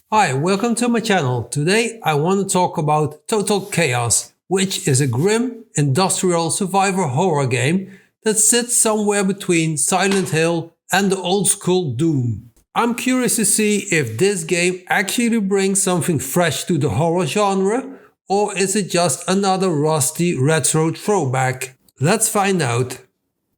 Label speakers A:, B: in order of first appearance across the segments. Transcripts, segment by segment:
A: Hi, welcome to my channel. Today I want to talk about Total Chaos, which is a grim industrial survivor horror game that sits somewhere between Silent Hill and the old school Doom. I'm curious to see if this game actually brings something fresh to the horror genre, or is it just another rusty retro throwback? Let's find out.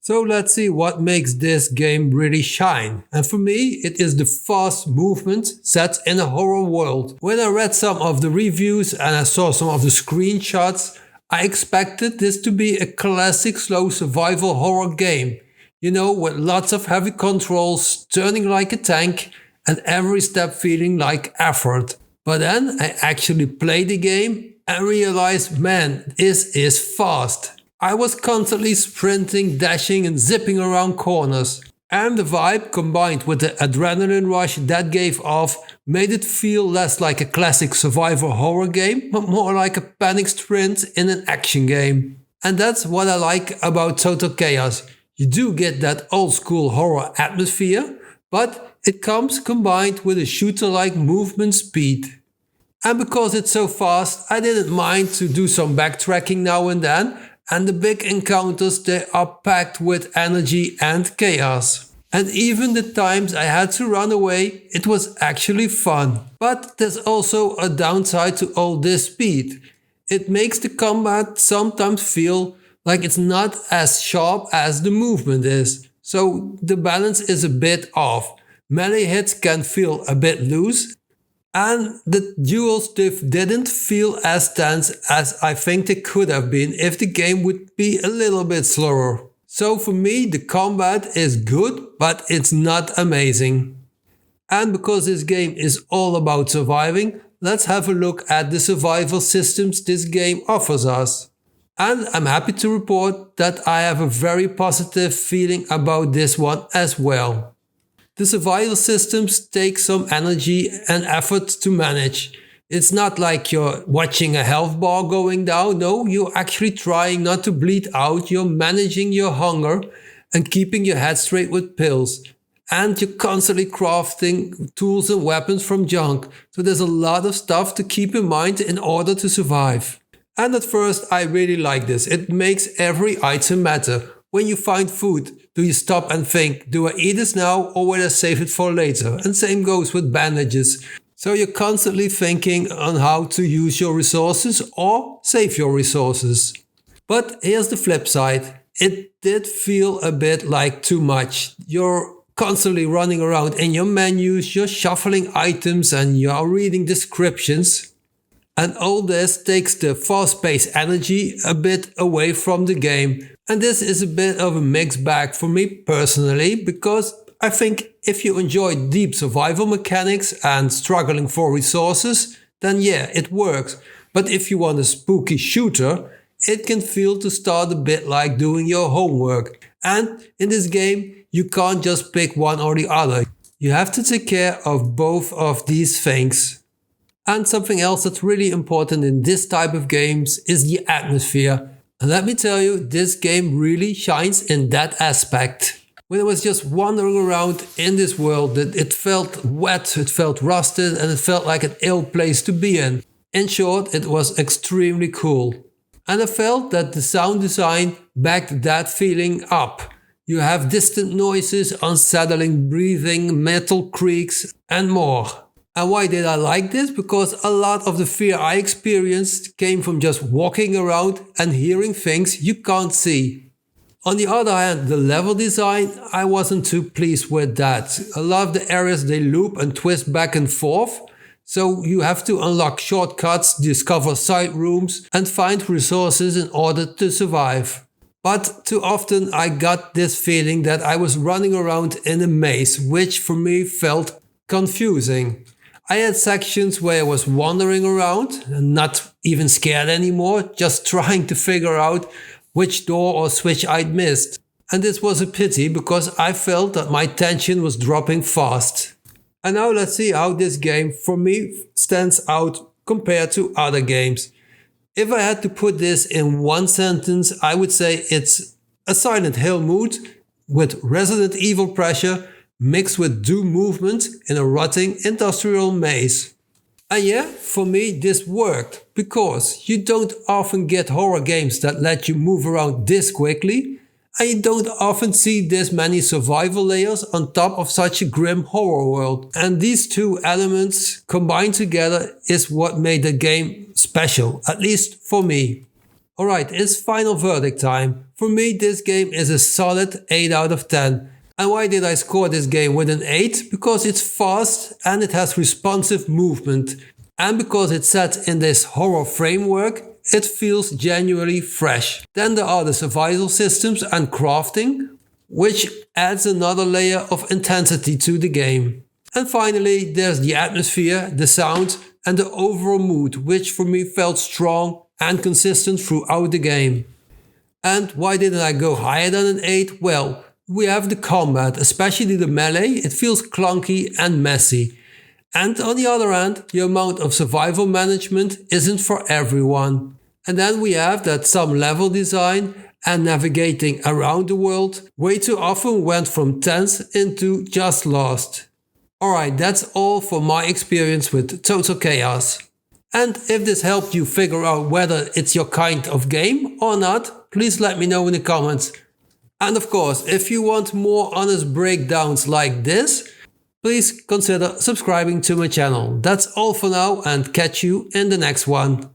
A: So let's see what makes this game really shine. And for me, it is the fast movement set in a horror world. When I read some of the reviews and I saw some of the screenshots, I expected this to be a classic slow survival horror game. You know, with lots of heavy controls, turning like a tank, and every step feeling like effort. But then I actually played the game and realized, man, this is fast. I was constantly sprinting, dashing and zipping around corners. And the vibe combined with the adrenaline rush that gave off made it feel less like a classic survival horror game, but more like a panic sprint in an action game. And that's what I like about Total Chaos. You do get that old school horror atmosphere, but it comes combined with a shooter-like movement speed. And because it's so fast, I didn't mind to do some backtracking now and then. And the big encounters, they are packed with energy and chaos. And even the times I had to run away, it was actually fun. But there's also a downside to all this speed. It makes the combat sometimes feel like it's not as sharp as the movement is. So the balance is a bit off. Melee hits can feel a bit loose. And the duels didn't feel as tense as I think they could have been if the game would be a little bit slower. So for me, the combat is good, but it's not amazing. And because this game is all about surviving, let's have a look at the survival systems this game offers us. And I'm happy to report that I have a very positive feeling about this one as well. The survival systems take some energy and effort to manage. It's not like you're watching a health bar going down. No, you're actually trying not to bleed out. You're managing your hunger and keeping your head straight with pills. And you're constantly crafting tools and weapons from junk. So there's a lot of stuff to keep in mind in order to survive. And at first I really like this. It makes every item matter. When you find food, do you stop and think, do I eat this now or will I save it for later? And same goes with bandages. So you're constantly thinking on how to use your resources or save your resources. But here's the flip side. It did feel a bit like too much. You're constantly running around in your menus, you're shuffling items and you're reading descriptions. And all this takes the fast-paced energy a bit away from the game. And this is a bit of a mixed bag for me personally, because I think if you enjoy deep survival mechanics and struggling for resources, then yeah, it works. But if you want a spooky shooter, it can feel to start a bit like doing your homework. And in this game, you can't just pick one or the other. You have to take care of both of these things. And something else that's really important in this type of games is the atmosphere. And let me tell you, this game really shines in that aspect. When I was just wandering around in this world, it felt wet, it felt rusted, and it felt like an ill place to be in. In short, it was extremely cool. And I felt that the sound design backed that feeling up. You have distant noises, unsettling breathing, metal creaks, and more. And why did I like this? Because a lot of the fear I experienced came from just walking around and hearing things you can't see. On the other hand, the level design, I wasn't too pleased with that. A lot of the areas they loop and twist back and forth. So you have to unlock shortcuts, discover side rooms and find resources in order to survive. But too often I got this feeling that I was running around in a maze, which for me felt confusing. I had sections where I was wandering around and not even scared anymore, just trying to figure out which door or switch I'd missed. And this was a pity because I felt that my tension was dropping fast. And now let's see how this game for me stands out compared to other games. If I had to put this in one sentence, I would say it's a Silent Hill mood with Resident Evil pressure mixed with Doom movement in a rotting industrial maze. And yeah, for me this worked, because you don't often get horror games that let you move around this quickly, and you don't often see this many survival layers on top of such a grim horror world. And these two elements combined together is what made the game special, at least for me. Alright, it's final verdict time. For me this game is a solid 8 out of 10. And why did I score this game with an 8? Because it's fast and it has responsive movement. And because it's set in this horror framework, it feels genuinely fresh. Then there are the survival systems and crafting, which adds another layer of intensity to the game. And finally, there's the atmosphere, the sound, and the overall mood, which for me felt strong and consistent throughout the game. And why didn't I go higher than an 8? Well, we have the combat, especially the melee. It feels clunky and messy. And on the other hand, the amount of survival management isn't for everyone. And then we have that some level design and navigating around the world way too often went from tense into just lost. Alright, that's all for my experience with Total Chaos. And if this helped you figure out whether it's your kind of game or not, please let me know in the comments. And of course, if you want more honest breakdowns like this, please consider subscribing to my channel. That's all for now, and catch you in the next one.